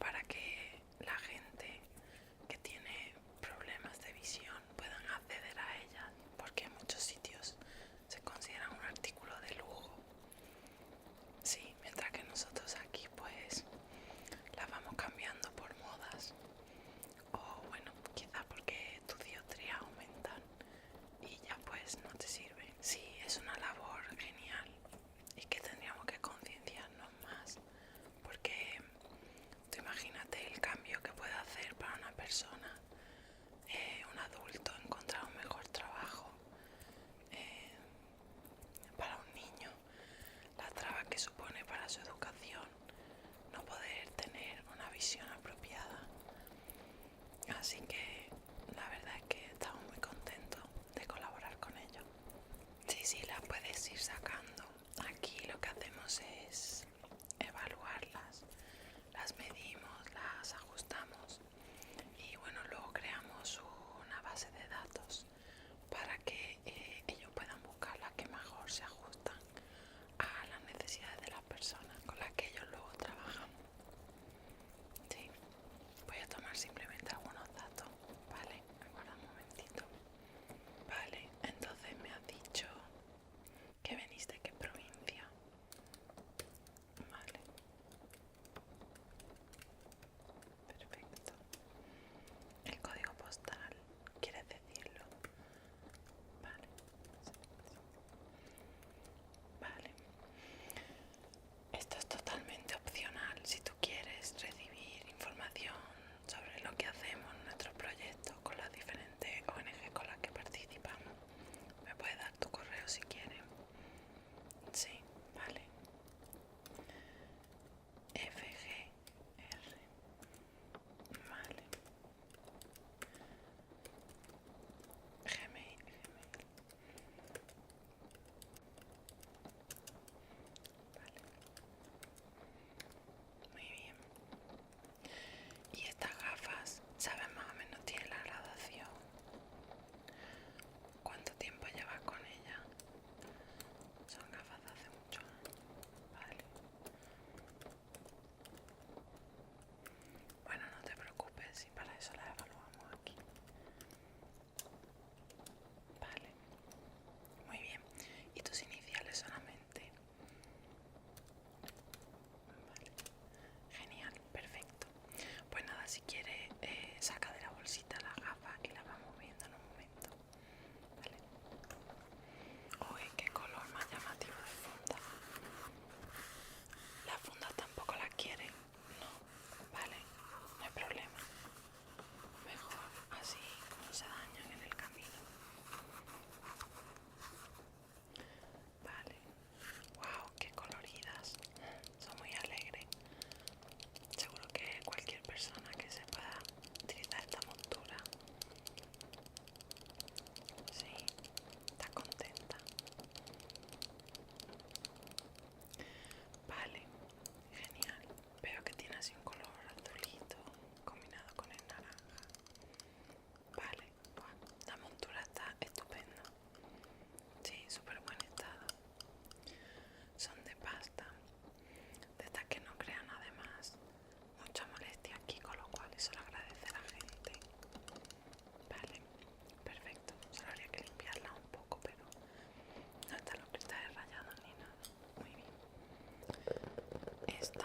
para que la gente que tiene problemas de visión puedan acceder a ellas, porque en muchos sitios se consideran un artículo de lujo. Sí, mientras que nosotros aquí pues las vamos cambiando por modas, o bueno, quizá porque tus dioptrías aumentan y ya pues no te sirve. Sí, es una labor genial y que tendríamos que concienciarnos más, porque tú imagínate el cambio que puede hacer para una persona, un adulto, encontrar un mejor trabajo, eh, para un niño, la traba que supone para su educación no poder tener una visión apropiada. Así que la verdad es que estamos muy contentos de colaborar con ellos. Sí, las puedes ir sacando. Aquí lo que hacemos es evaluarlas, las medimos, las ajustamos y bueno, luego creamos una base de datos para que ellos puedan buscar las que mejor se ajustan a las necesidades de las personas con las que ellos luego trabajan. Sí, voy a tomar simplemente algunos datos, ¿vale? Aguarda un momentito. Vale, entonces me has dicho que venís de qué provincia. Vale, perfecto. El código postal, ¿quieres decirlo? Vale, vale. Esto es totalmente opcional. Si tú quieres recibir información sobre lo que hacemos en nuestros proyectos con las diferentes ONG con las que participamos, me puedes dar tu correo si quieres. Sí, vale. FGR. Vale. Gmail. Vale. Muy bien. Y estas gafas, ¿sabes más o menos tiene la graduación? ¿Cuánto tiempo llevas con ella? Son gafas de hace mucho años. Vale. Bueno, no te preocupes, si para eso las evaluamos aquí. Vale. Muy bien. ¿Y tus iniciales solamente? Vale. Genial, perfecto. Pues nada, si quieres, saca de la bolsita las gafas y las vamos viendo en un momento. Vale. Uy, qué color más llamativo de funda. Las fundas tampoco las quieren. No, vale, no hay problema. Mejor así no se dañan en el camino. Vale. Wow, qué coloridas. Son muy alegres. Seguro que cualquier persona que se pueda utilizar esta montura, sí, está contenta. Vale, genial. Veo que tiene así un color azulito combinado con el naranja. Vale, bueno, la montura está estupenda. Sí, súper buen estado. Son de pasta, de estas que no crean además mucha molestia aquí, con lo cual eso lo agradece a la gente. Vale, perfecto. Solo habría que limpiarla un poco, pero no están los cristales rayados ni nada. Muy bien. Esta